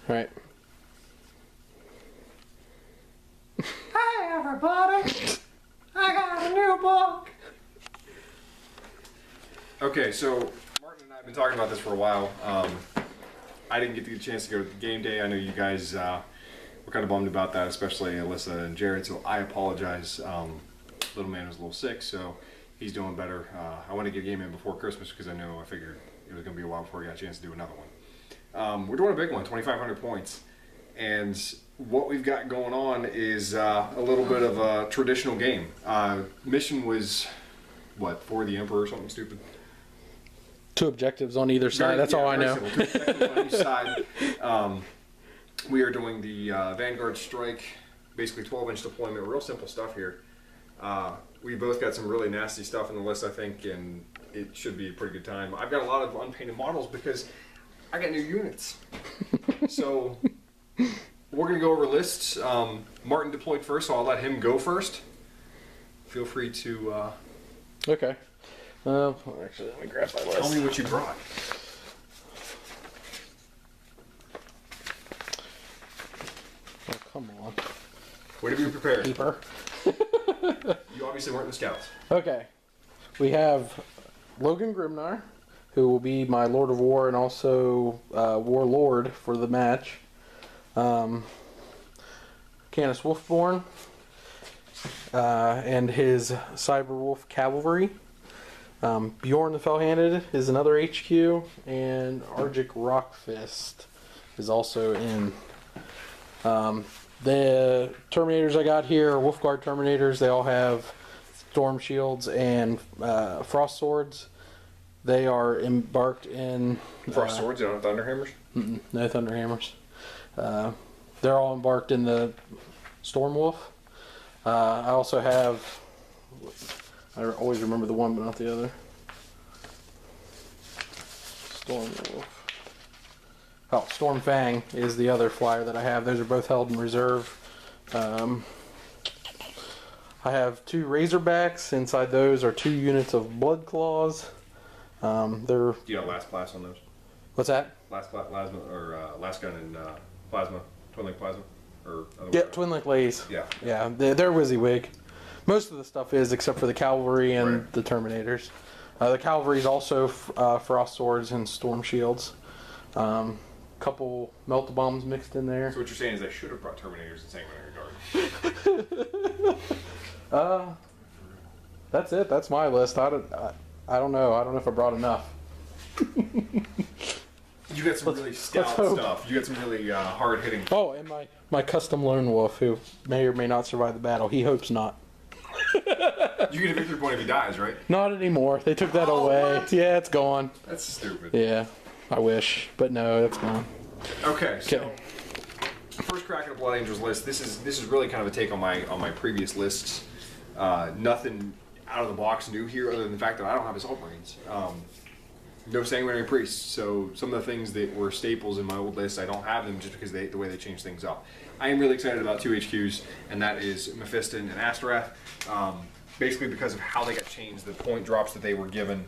Right. Hey everybody, I got a new book. Okay, so Martin and I have been talking about this for a while. I didn't get a chance to go to the game day. I know you guys were kind of bummed about that, especially Alyssa and Jared, so I apologize. Little man was a little sick, so he's doing better. I want to get a game in before Christmas because I figured it was going to be a while before we got a chance to do another one. We're doing a big one, 2,500 points. And what we've got going on is a little bit of a traditional game. Mission was, what, for the Emperor or something stupid? 2 objectives on either side. That's all I know. 2 objectives on each side. We are doing the Vanguard Strike, basically 12-inch deployment, real simple stuff here. We both got some really nasty stuff in the list, I think, and it should be a pretty good time. I've got a lot of unpainted models because I got new units. So we're going to go over lists. Martin deployed first, so I'll let him go first. Feel free to... Okay. Actually, let me grab my list. Tell me what you brought. Oh, come on. Way to be prepared. Keeper. You obviously weren't in the Scouts. Okay. We have Logan Grimnar, who will be my Lord of War and also Warlord for the match. Canis Wolfborn and his Cyberwolf Cavalry. Bjorn the Fell-Handed is another HQ, and Argic Rockfist is also in. The Terminators I got here are Wolfguard Terminators. They all have Storm Shields and Frost Swords. They are embarked in... Frost Swords? You don't have Thunderhammers? No Thunderhammers. They're all embarked in the Storm Wolf. I also have... I always remember the one, but not the other. Storm Wolf. Oh, Storm Fang is the other flyer that I have. Those are both held in reserve. I have 2 Razorbacks. Inside those are 2 units of Blood Claws. They're... Do you got last class on those? What's that? Last plasma or last gun and plasma, twin link plasma, or Yeah, Twin Link Lays. Yeah. Yeah, they're WYSIWYG. Most of the stuff is, except for the Cavalry and Right. the Terminators. The Cavalry is also Frost Swords and Storm Shields. Couple Melt Bombs mixed in there. So what you're saying is I should have brought Terminators and Sanguinary Guard. That's it. That's my list. I don't know. I don't know if I brought enough. You got some really stout stuff. You got some really hard hitting. Oh, and my custom Lone Wolf, who may or may not survive the battle. He hopes not. You get a victory point if he dies, right? Not anymore. They took that away. What? Yeah, it's gone. That's stupid. Yeah, I wish, but no, that's gone. Okay, so first crack at a Blood Angels list. This is really kind of a take on my previous lists. Nothing out of the box new here, other than the fact that I don't have Assault Marines. No Sanguinary Priests. So some of the things that were staples in my old list, I don't have them just because the way they changed things up. I am really excited about 2 HQs, and that is Mephiston and Astarath. Basically because of how they got changed, the point drops that they were given.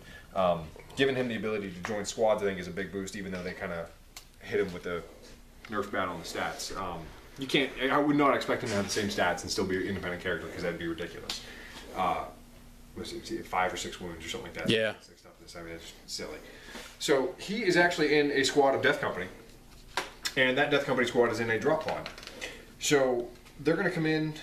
Giving him the ability to join squads, I think, is a big boost, even though they kind of hit him with the nerf battle on the stats. You can't. I would not expect him to have the same stats and still be an independent character because that'd be ridiculous. Was it 5 or 6 wounds or something like that? Yeah. I mean, it's just silly. So he is actually in a squad of Death Company, and that Death Company squad is in a drop pod. So they're going to come in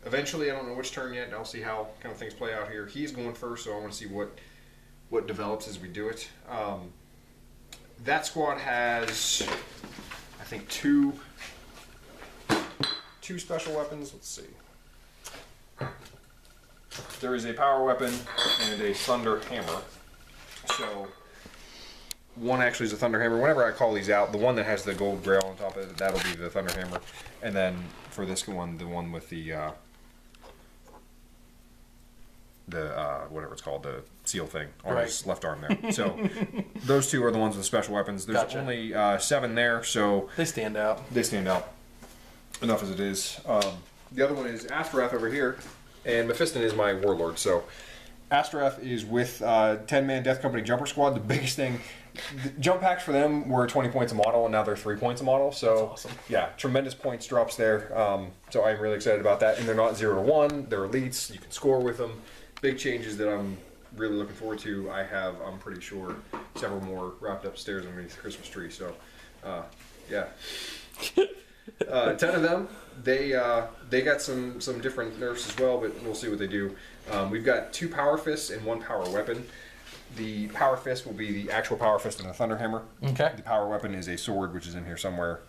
eventually. I don't know which turn yet. I'll see how kind of things play out here. He's going first, so I want to see what develops as we do it. That squad has, I think, two special weapons. Let's see. There is a power weapon and a thunder hammer. So one actually is a thunder hammer. Whenever I call these out, the one that has the gold grail on top of it, that'll be the thunder hammer. And then for this one, the one with the whatever it's called, the seal thing on his left arm there. So those 2 are the ones with special weapons. There's only 7 there, so They stand out. they stand out enough as it is. The other one is Astarath over here, and Mephiston is my warlord. So Astraf is with 10-man Death Company Jumper Squad. The biggest thing, the jump packs for them were 20 points a model, and now they're 3 points a model. So, That's awesome. Yeah, tremendous points drops there. So I'm really excited about that. And they're not 0 to 1. They're elites. You can score with them. Big changes that I'm really looking forward to. I have, I'm pretty sure, several more wrapped upstairs underneath the Christmas tree. So, yeah. 10 of them. They got some different nerfs as well, but we'll see what they do. We've got 2 power fists and 1 power weapon. The power fist will be the actual power fist and a thunder hammer. Okay. The power weapon is a sword, which is in here somewhere.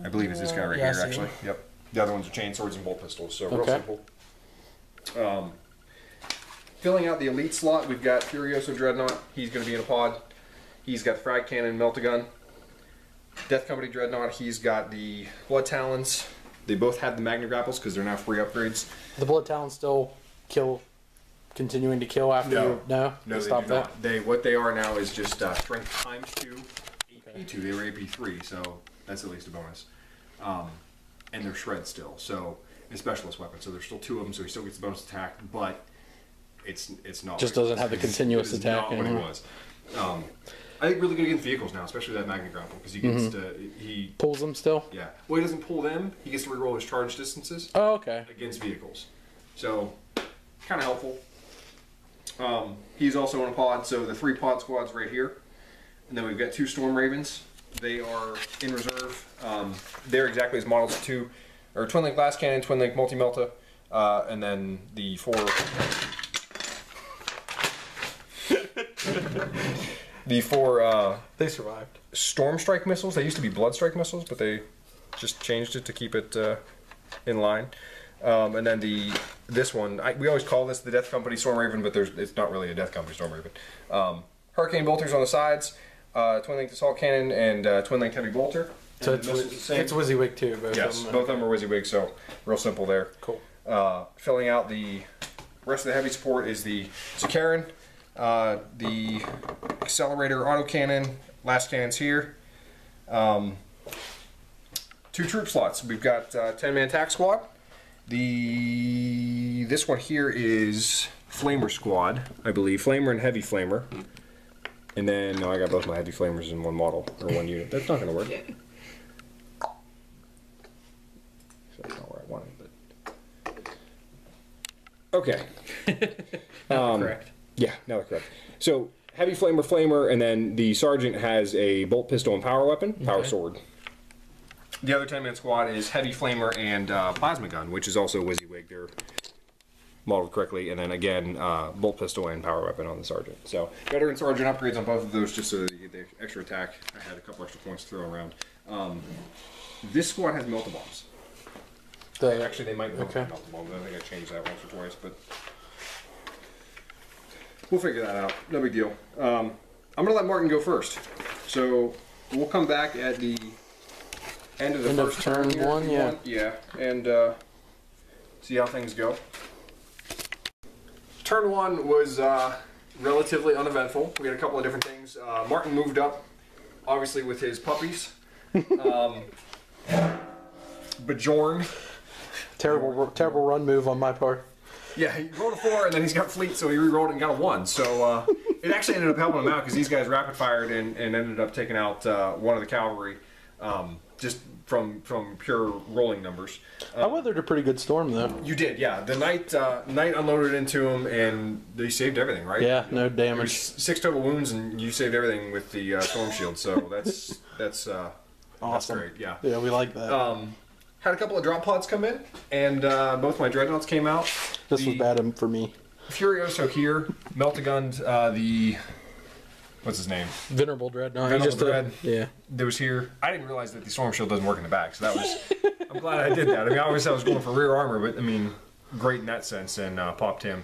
I believe it's this guy right Yeah, I here, see actually. it. Yep. The other ones are chain swords and bolt pistols, so real Okay. simple. Filling out the elite slot, we've got Furioso Dreadnought. He's going to be in a pod. He's got the frag cannon, melt-a-gun. Death Company Dreadnought, he's got the Blood Talons. They both had the Magna Grapples because they're now free upgrades. The Blood Talons still continuing to kill after you? No, they stop do that. not. What they are now is just strength times 2, AP2. They were AP3, so that's at least a bonus. And they're shred still, so a specialist weapon. So there's still 2 of them, so he still gets the bonus attack, but it's not. Just what it doesn't was. have the continuous It is attack Not what it anymore. was. I think really good against vehicles now, especially that Magna Grapple, because he gets to Pulls them still? yeah. Well, he doesn't pull them. He gets to reroll his charge distances Oh, okay. against vehicles. So, kind of helpful. He's also in a pod, so the 3 pod squads right here. And then we've got 2 Storm Ravens. They are in reserve. They're exactly as models 2, or Twin Link Blast Cannon, Twin Link Multi-Melta, and then the 4... the 4... They survived. Storm Strike missiles. They used to be Blood Strike missiles, but they just changed it to keep it in line. And then this one, we always call this the Death Company Storm Raven, but it's not really a Death Company Storm Raven. Hurricane bolters on the sides, Twin Linked Assault Cannon, and Twin Linked Heavy Bolter. So And the missiles the same. it's WYSIWYG too, both Yes, of them. both of them are WYSIWYG, so real simple there. Cool. Filling out the rest of the heavy support is the Sakaran, the Accelerator Autocannon, last cannons here. 2 troop slots. We've got 10-man attack squad. This one here is Flamer squad, I believe. Flamer and Heavy Flamer. And then, no, I got both my Heavy Flamers in one model, or one unit. That's not going to work. So that's not where I wanted, but... Okay. Correct. Yeah, now they're correct. So, Heavy Flamer, and then the Sergeant has a bolt pistol and power weapon, power sword. The other 10-man squad is Heavy Flamer and Plasma Gun, which is also WYSIWYG. They're modeled correctly, and then again, bolt pistol and power weapon on the Sergeant. So, Veteran Sergeant upgrades on both of those just so that you get the extra attack. I had a couple extra points to throw around. This squad has Melt-A-Bombs. Actually, they might not have Melt-A-Bombs. I think I changed that once or twice, but we'll figure that out. No big deal. I'm going to let Martin go first. So, we'll come back at the end of the first turn here, one, if you yeah. want. Yeah, and see how things go. Turn 1 was relatively uneventful. We had a couple of different things. Martin moved up, obviously with his puppies. Bajorn. Terrible run move on my part. Yeah, he rolled a 4 and then he's got fleet, so he re-rolled and got a 1. So it actually ended up helping him out because these guys rapid fired and ended up taking out one of the cavalry just from pure rolling numbers. I weathered a pretty good storm though. You did, yeah. The knight unloaded into him and they saved everything, right? Yeah, no There's damage. 6 total wounds and you saved everything with the storm shield. So that's Awesome. That's great. Yeah. Yeah, we like that. Had a couple of drop pods come in, and both my dreadnoughts came out. This was bad for me. Furioso here, Melt-A-Gunned the what's his name? Venerable Dreadnought. Venerable He's just Dread. yeah. That was here. I didn't realize that the storm shield doesn't work in the back, so that was. I'm glad I did that. I mean, obviously I was going for rear armor, but I mean, great in that sense, and popped him.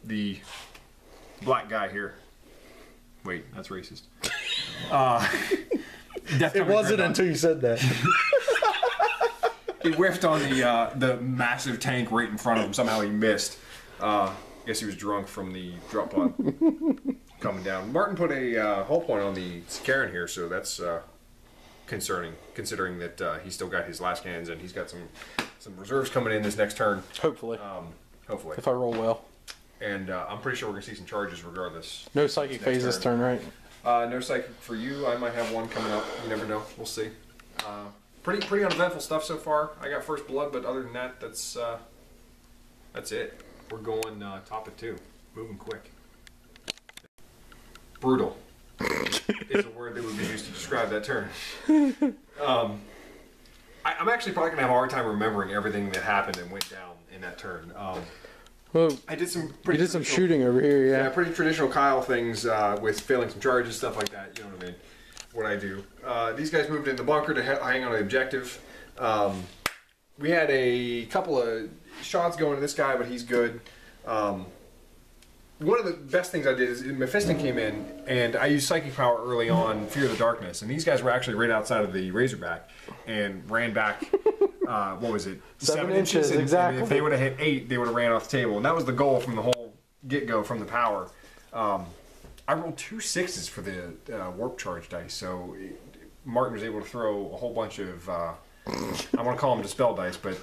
The black guy here. Wait, that's racist. It wasn't until you said that. He whiffed on the massive tank right in front of him. Somehow he missed. Guess he was drunk from the drop pod coming down. Martin put a hull point on the Sakaran here, so that's concerning, considering that he's still got his last cannons and he's got some reserves coming in this next turn. Hopefully. Hopefully. If I roll well. and I'm pretty sure we're gonna see some charges regardless. No psychic phase this turn, right? No psychic for you. I might have one coming up. You never know. We'll see. Pretty uneventful stuff so far. I got first blood, but other than that, that's it. We're going top of 2, moving quick. Brutal is a word that would be used to describe that turn. I'm actually probably gonna have a hard time remembering everything that happened and went down in that turn. Well, I did some you pretty did some shooting over here, yeah, yeah. pretty traditional Kyle things with failing some charges, stuff like that. You know what I mean? What I do. These guys moved in the bunker to hang on an objective. We had a couple of shots going to this guy, but he's good. One of the best things I did is Mephiston came in, and I used Psychic Power early on, Fear the Darkness, and these guys were actually right outside of the Razorback and ran back. What was it? 7 inches, and exactly. if they would have hit 8, they would have ran off the table, and that was the goal from the whole get-go from the power. I rolled 2 6s for the warp charge dice, so Martin was able to throw a whole bunch of I want to call them dispel dice, but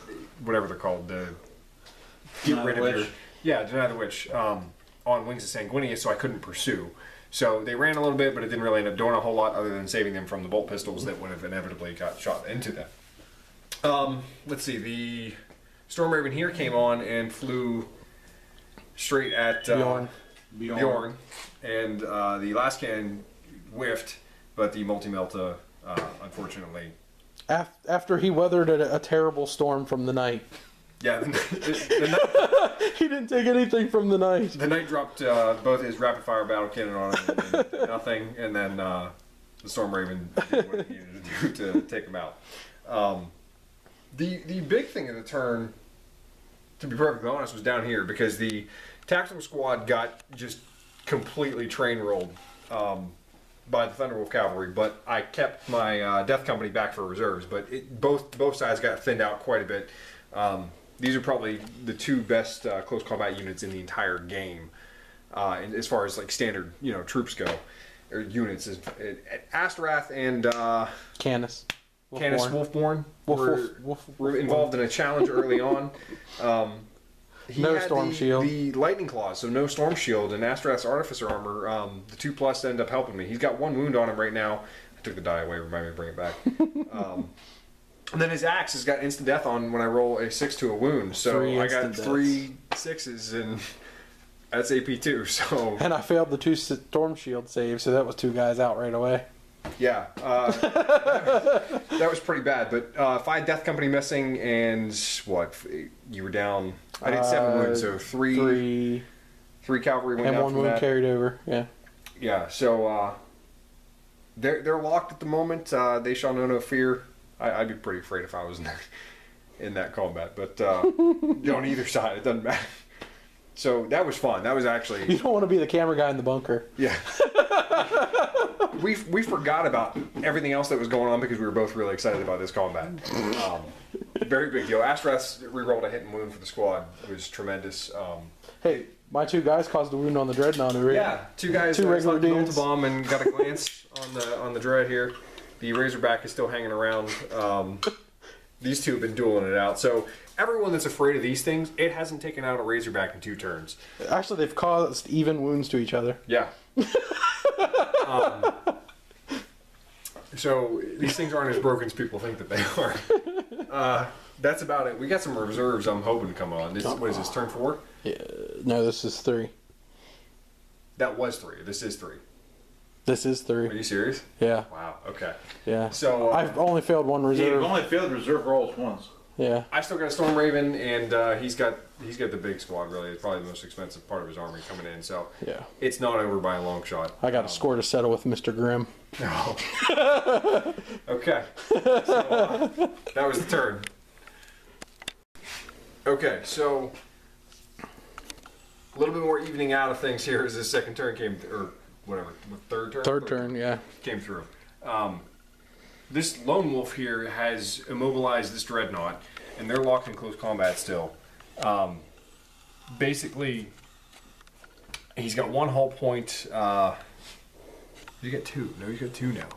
whatever they're called, get rid of your deny the witch on Wings of Sanguinius, so I couldn't pursue. So they ran a little bit, but it didn't really end up doing a whole lot other than saving them from the bolt pistols that would have inevitably got shot into them. Let's see, the Storm Raven here came on and flew straight at Bjorn. And the last cannon whiffed, but the multi-melta, unfortunately. After he weathered a terrible storm from the night. Yeah, the knight, He didn't take anything from the night. the knight dropped both his rapid-fire battle cannon on him and did nothing, and then the Storm Raven did what he needed to do to take him out. The big thing in the turn, to be perfectly honest, was down here because the tactical squad got just completely train rolled by the Thunderwolf Cavalry, but I kept my Death Company back for reserves. But both sides got thinned out quite a bit. These are probably the 2 best close combat units in the entire game, and as far as like standard troops go, or units. Astorath and Canis. Canis Wolfborn were involved in a challenge early on. He No had storm shield. The lightning claws, so no storm shield, and Astorath's artificer armor. The 2+ end up helping me. He's got 1 wound on him right now. I took the die away. Remind me to bring it back. And then his axe has got instant death on when I roll a 6 to a wound. So 3 I got instant 3 6s, and that's AP2. So And I failed the 2 storm shield saves, so that was 2 guys out right away. yeah, that was pretty bad. But 5 Death Company missing, and what? You were down. I did 7 wounds, so 3 cavalry went and down 1 from wound that. carried over. Yeah. Yeah, so they're locked at the moment. They shall know no fear. I'd be pretty afraid if I was in that combat, but on either side, it doesn't matter. So that was fun. That was actually You don't want to be the camera guy in the bunker. yeah. We forgot about everything else that was going on because we were both really excited about this combat. Very big deal. Astrath rerolled a hit and wound for the squad. It was tremendous. Hey, my 2 guys caused a wound on the Dreadnought over here. Yeah, 2 guys 2 regular dudes. bomb and got a glance on the dread here. The Razorback is still hanging around. These 2 have been dueling it out. So everyone that's afraid of these things, it hasn't taken out a Razorback in 2 turns. Actually, they've caused even wounds to each other. Yeah. So these things aren't as broken as people think that they are. That's about it. We got some reserves I'm hoping to come on. What is this, turn 4? Yeah. No, this is 3. That was 3. This is 3. This is Are 3. you serious? Yeah. Wow, okay. Yeah. So I've only failed 1 Yeah, you've reserve. only failed reserve rolls once. Yeah. I still got a Storm Raven, and he's got the big squad, really. It's probably the most expensive part of his army coming in, so Yeah. it's not over by a long shot. I got a score to settle with Mr. Grimm. No. Okay. So, that was the turn. Okay, so a little bit more evening out of things here as the second turn came, or whatever, third turn? Third turn, yeah. Came through. This Lone Wolf here has immobilized this Dreadnought, and they're locked in close combat still. Basically, he's got 1 hull point. You get 2. No, you got 2 now.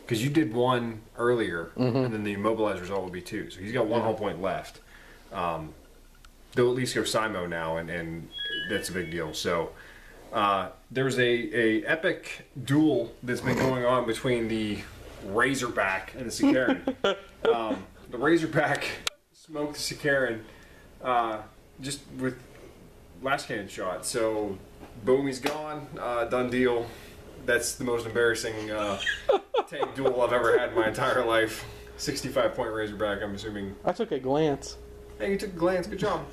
Because you did 1 earlier, and then the immobilized result will be 2. So he's got 1 hull point left. they'll at least go Simo now, and that's a big deal. So there's a epic duel that's been going on between the Razorback and the Sicaran. The Razorback smoked the Sicaran just with last cannon shot. So boom, he's gone. Done deal. That's the most embarrassing tank duel I've ever had in my entire life. 65-point Razorback, I'm assuming. I took a glance. Hey, you took a glance. Good job.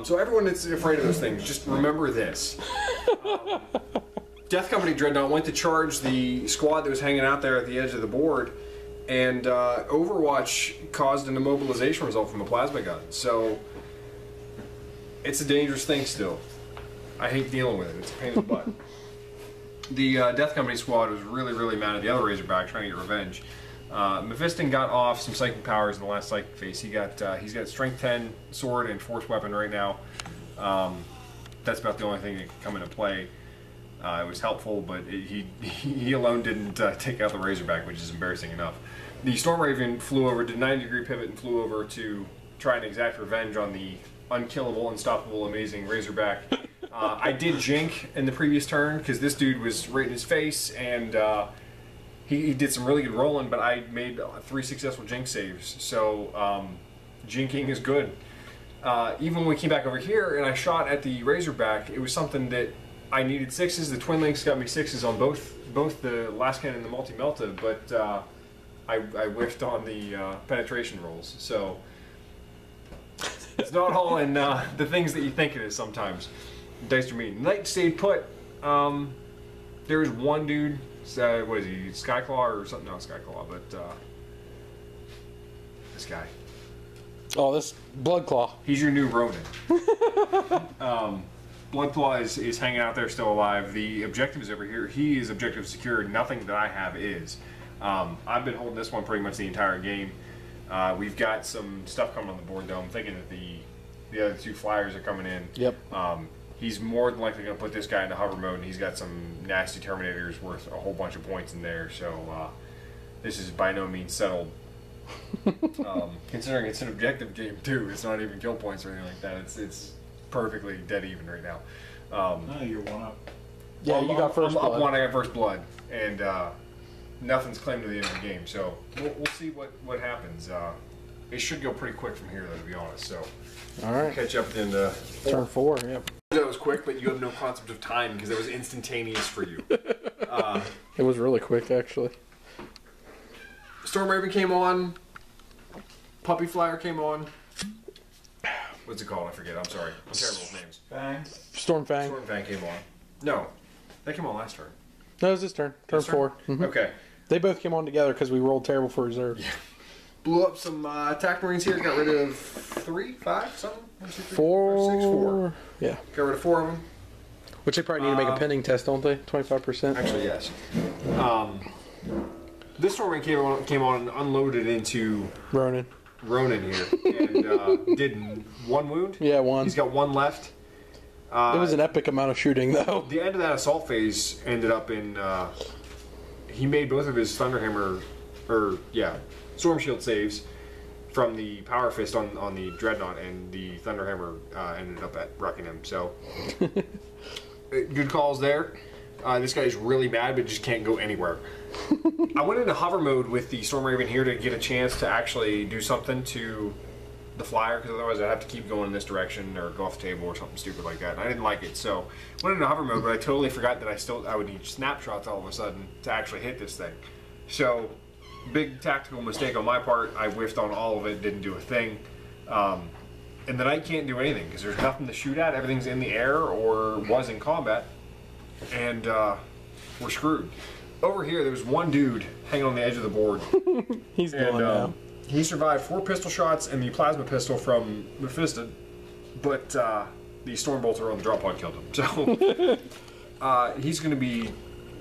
So everyone that's afraid of those things, just remember this. Death Company Dreadnought went to charge the squad that was hanging out there at the edge of the board, and Overwatch caused an immobilization result from a plasma gun. So it's a dangerous thing still. I hate dealing with it. It's a pain in the butt. The Death Company squad was really, really mad at the other Razorback trying to get revenge. Mephiston got off some psychic powers in the last psychic phase. He's got Strength 10 sword and force weapon right now. That's about the only thing that can come into play. It was helpful, but he alone didn't take out the Razorback, which is embarrassing enough. The Storm Raven flew over, did a 90-degree pivot, and flew over to try and exact revenge on the unkillable, unstoppable, amazing Razorback. I did jink in the previous turn because this dude was right in his face, and he did some really good rolling, but I made 3 successful jink saves. So jinking is good. Even when we came back over here and I shot at the Razorback, it was something that I needed 6s. The Twin Links got me 6s on both the last cannon and the multi-melta, but I whiffed on the penetration rolls. So it's not all in the things that you think it is sometimes. Dice are mean. Knight stayed put. There was one dude, what is he, Skyclaw or something? Not Skyclaw, but this guy. Oh, this Bloodclaw. He's your new Ronin. Bloodclaw is hanging out there still alive. The objective is over here. He is objective secured. Nothing that I have is. I've been holding this one pretty much the entire game. We've got some stuff coming on the board though. I'm thinking that the other 2 flyers are coming in. Yep. He's more than likely going to put this guy into hover mode, and he's got some nasty Terminators worth a whole bunch of points in there. So this is by no means settled. Considering it's an objective game too, it's not even kill points or anything like that. It's perfectly dead even right now. No, you're one up. Yeah, you got first blood. Up one, I got first blood, and nothing's claimed to the end of the game. So we'll see what happens. It should go pretty quick from here, though, to be honest. So all right, catch up in turn 4. Yep. That was quick, but you have no concept of time because that was instantaneous for you. It was really quick, actually. Storm Raven came on. Puppy Flyer came on. What's it called? I forget. I'm sorry. I'm terrible with names. Bang. Stormfang. Stormfang came on. No, that came on last turn. No, it was this turn. Turn This 4. Mhm. Okay. They both came on together because we rolled terrible for reserve. Yeah. Blew up some attack marines here. Got rid of 3, 5, something. 1, 2, 3, 4. 5, 6, 4. Yeah. Got rid of 4 of them. Which they probably need to make a pending test, don't they? 25%. Actually, yes. This Storm came on and unloaded into Ronin. Ronin here and did 1 wound. Yeah, 1. He's got 1 left. It was an epic amount of shooting, though. The end of that assault phase ended up in he made both of his Thunderhammer, Storm Shield saves from the Power Fist on the Dreadnought, and the Thunderhammer ended up at wrecking him. So good calls there. This guy's really mad, but just can't go anywhere. I went into hover mode with the Storm Raven here to get a chance to actually do something to the flyer, because otherwise I'd have to keep going in this direction or go off the table or something stupid like that. And I didn't like it, so went into hover mode, but I totally forgot that I would need snapshots all of a sudden to actually hit this thing. So big tactical mistake on my part. I whiffed on all of it, didn't do a thing. And the Knight can't do anything because there's nothing to shoot at. Everything's in the air or was in combat, and we're screwed. Over here, there was one dude hanging on the edge of the board. He's gone now. He survived 4 pistol shots and the plasma pistol from Mephiston, but the Stormbolter on the drop pod killed him. So he's going to be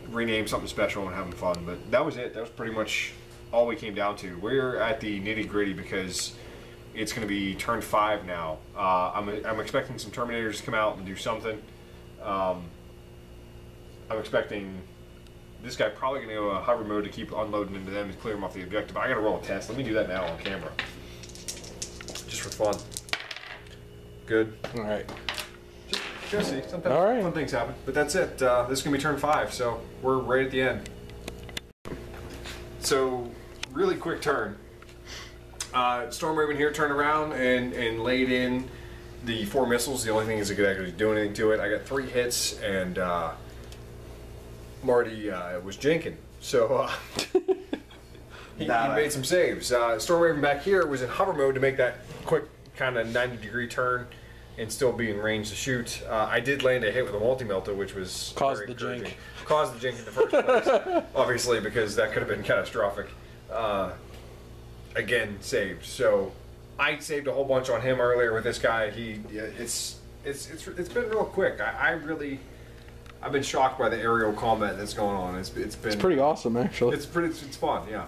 renamed something special and having fun. But that was it. That was pretty much all we came down to. We're at the nitty gritty because it's going to be turn 5 now. I'm expecting some Terminators to come out and do something. I'm expecting this guy probably going to go hover mode to keep unloading into them and clear them off the objective. I got to roll a test. Let me do that now on camera, just for fun. Good. All right. Just see. Sometimes All right. fun things happen. But that's it. This is going to be turn 5, so we're right at the end. So, really quick turn. Storm Raven here turned around and laid in the 4 missiles. The only thing is it could actually do anything to it. I got 3 hits, and Marty was jinking. So, he made some saves. Storm Raven back here was in hover mode to make that quick kind of 90-degree turn and still be in range to shoot. I did land a hit with a multi-melta, which was Caused very the jink. encouraging. Caused the jink in the first place, obviously, because that could have been catastrophic. Again, saved. So I saved a whole bunch on him earlier with this guy. It's been real quick. I've been shocked by the aerial combat that's going on. It's Pretty awesome, actually. it's fun, yeah.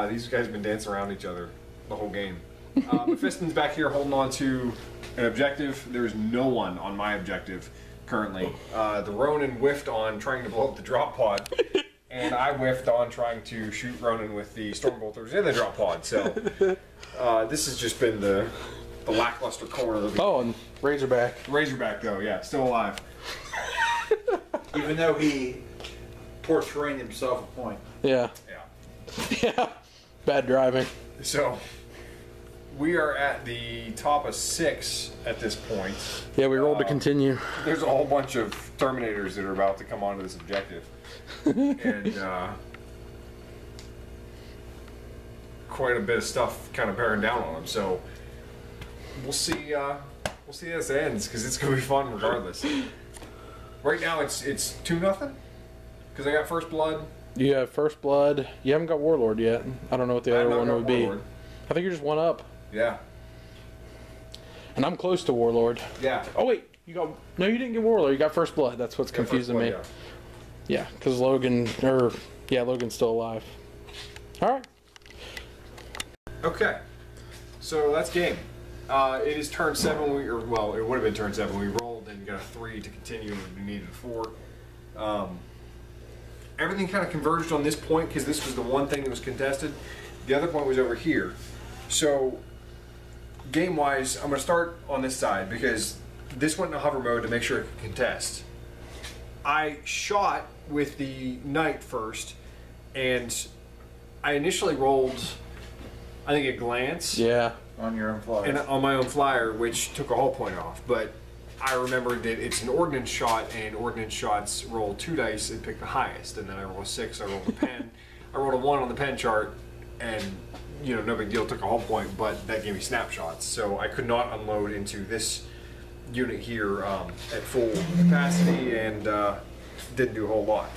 These guys have been dancing around each other the whole game. Mephiston's back here holding on to an objective. There's no one on my objective currently. The Ronin whiffed on trying to blow up the drop pod, and I whiffed on trying to shoot Ronin with the Stormbolters in the drop pod. So this has just been the lackluster corner of the Oh, and Razorback. Razorback, though, yeah, still alive. Even though he portrayed himself a point. Yeah. Yeah. Yeah. Bad driving. So we are at the top of 6 at this point. Yeah, we rolled to continue. There's a whole bunch of Terminators that are about to come onto this objective, and quite a bit of stuff kind of bearing down on them. So we'll see. We'll see how this ends because it's gonna be fun regardless. Right now it's 2-0 because I got First Blood. You have First Blood. You haven't got Warlord yet. I don't know what the I have other not one got would be. Warlord. I think you're just 1 up. Yeah. And I'm close to Warlord. Yeah. Oh wait, you got no, you didn't get Warlord. You got First Blood. That's what's Got First confusing Blood, me. Yeah, because Logan's still alive. All right. Okay. So that's game. It is turn 7. It would have been turn 7. We rolled and got a 3 to continue, and we needed a 4. Everything kind of converged on this point because this was the one thing that was contested. The other point was over here. So, game-wise, I'm going to start on this side because this went into hover mode to make sure it could contest. I shot with the Knight first, and I initially rolled, I think, a glance. Yeah. On your own flyer. And on my own flyer, which took a whole point off. But I remembered that it's an ordnance shot, and ordnance shots roll 2 dice and pick the highest. And then I roll a 6, I rolled a pen. I rolled a 1 on the pen chart, and no big deal, took a whole point, but that gave me snapshots. So I could not unload into this unit here at full capacity, and didn't do a whole lot.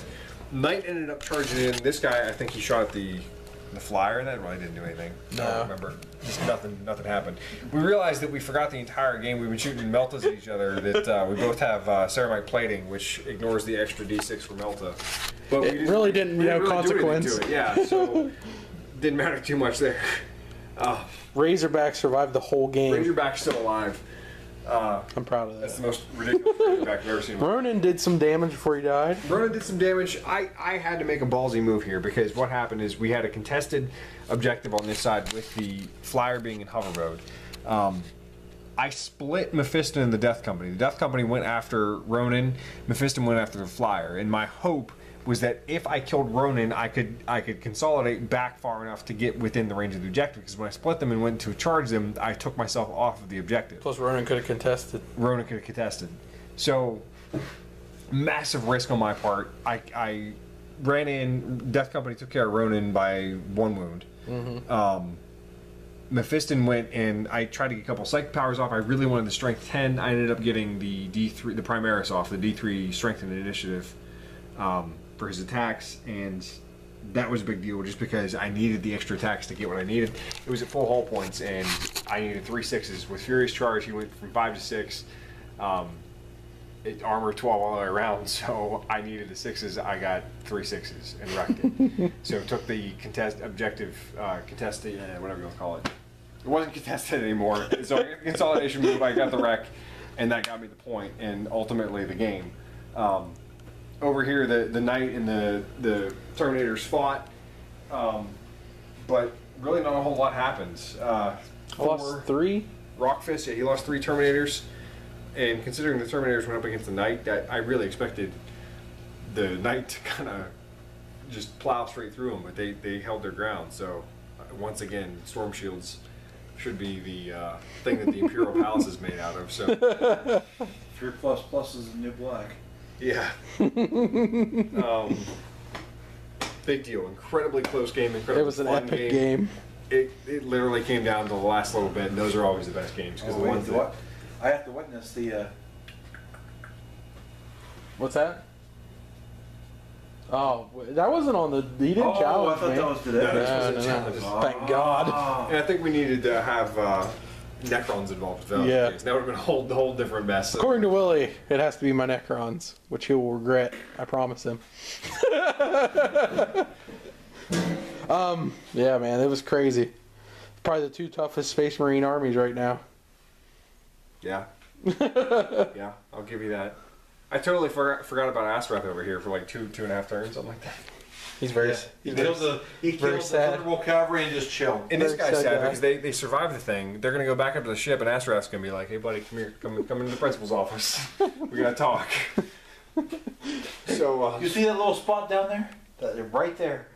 Knight ended up charging in. This guy, I think he shot at the flyer. That really didn't do anything. No. I don't remember. Just nothing happened. We realized that we forgot the entire game. We've been shooting meltas at each other. That we both have ceramite plating, which ignores the extra D6 for melta. But It really didn't have do anything consequence. to it. Yeah, so didn't matter too much there. Razorback survived the whole game. Razorback's still alive. I'm proud of That's that. the most ridiculous Razorback I've ever seen. Ronan did some damage before he died. Ronan did some damage. I had to make a ballsy move here because what happened is we had a contested objective on this side with the flyer being in hover mode. I split Mephiston and the Death Company. The Death Company went after Ronan. Mephiston went after the flyer. And my hope was that if I killed Ronan, I could consolidate back far enough to get within the range of the objective. Because when I split them and went to charge them, I took myself off of the objective. Plus, Ronan could have contested. Ronan could have contested. So, massive risk on my part. I ran in, Death Company took care of Ronan by 1 wound. Mephiston went and I tried to get a couple psychic powers off. I really wanted the strength 10. I ended up getting the D3, the Primaris off, the D3 strength and initiative for his attacks, and that was a big deal just because I needed the extra attacks to get what I needed. It was at full hull points, and I needed 3 6s. With Furious Charge, he went from 5 to 6. It armor 12 all the way around, so I needed the 6s. I got 3 6s and wrecked it. So took the objective, contested, whatever you want to call it. It wasn't contested anymore. So consolidation move, I got the wreck, and that got me the point, and ultimately the game. Over here, the Knight and the Terminators fought, but really not a whole lot happens. Lost 3? Rockfist, yeah, he lost 3 Terminators. And considering the Terminators went up against the Knight, that I really expected the Knight to kind of just plow straight through them, but they held their ground. So once again, Storm Shields should be the thing that the Imperial Palace is made out of. So 3++ is the new black. yeah, big deal. Incredibly close game. Incredibly It was an fun epic game. It literally came down to the last little bit, and those are always the best games because Oh, the wait, ones that, what? I have to witness the. What's that? Oh, that wasn't on the. He didn't I challenge thought me. that was today. No, this No, wasn't no, no. challenges. Thank God. Ah. And I think we needed to have Necrons involved. With that Yeah. case. That would have been a whole different mess. According to Willie, it has to be my Necrons, which he will regret. I promise him. Yeah, man, it was crazy. Probably the 2 toughest Space Marine armies right now. Yeah. Yeah, I'll give you that. I totally forgot about Astrath over here for like 2.5 turns, something like that. He's very. He He's killed very, the very sad. Thunderbolt Cavalry and just chilled. And this Very guy's sad sad guy. because they survived the thing. They're gonna go back up to the ship, and Astrath's gonna be like, "Hey, buddy, come here, come into the principal's office. We gotta talk." So You see that little spot down there? They're right there.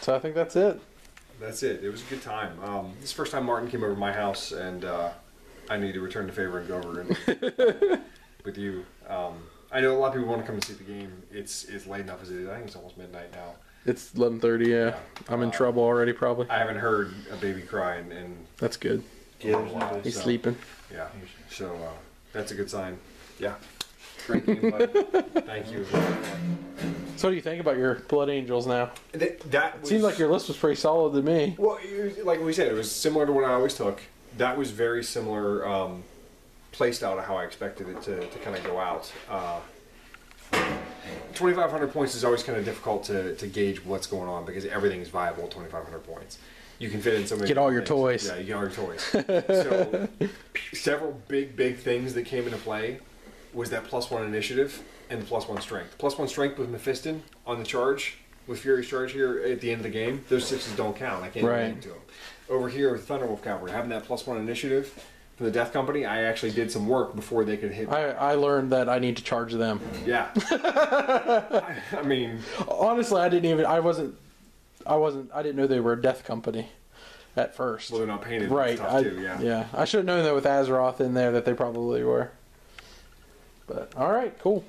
So I think that's it. that's it. It was a good time. This is the first time Martin came over to my house, and I need to return the favor and go over and with you. I know a lot of people want to come and see the game. It's late enough as it is. I think it's almost midnight now. It's 11:30. Yeah, I'm in trouble already. Probably. I haven't heard a baby cry in That's good. Yeah, there's no He's So- sleeping. yeah. So that's a good sign. Yeah. Great game, bud. Thank you. So what do you think about your Blood Angels now? That Seems like your list was pretty solid to me. Well, like we said, it was similar to what I always took. That was very similar play style to how I expected it to kind of go out. 2,500 points is always kind of difficult to gauge what's going on because everything is viable at 2,500 points. You can fit in so many. Get all your different things. toys. Yeah, you get all your toys. So, several big things that came into play was that +1 initiative and +1 strength. +1 strength with Mephiston on the charge, with Fury's charge here at the end of the game. Those 6s don't count. I can't Right. get into them. Over here with Thunderwolf Cavalry, having that +1 initiative from the Death Company, I actually did some work before they could hit. I learned that I need to charge them. Yeah. I mean, Honestly, I didn't know they were a death company at first. well, they're not painted. Right. It's tough too, yeah. I should have known that with Azeroth in there that they probably were. But all right, cool.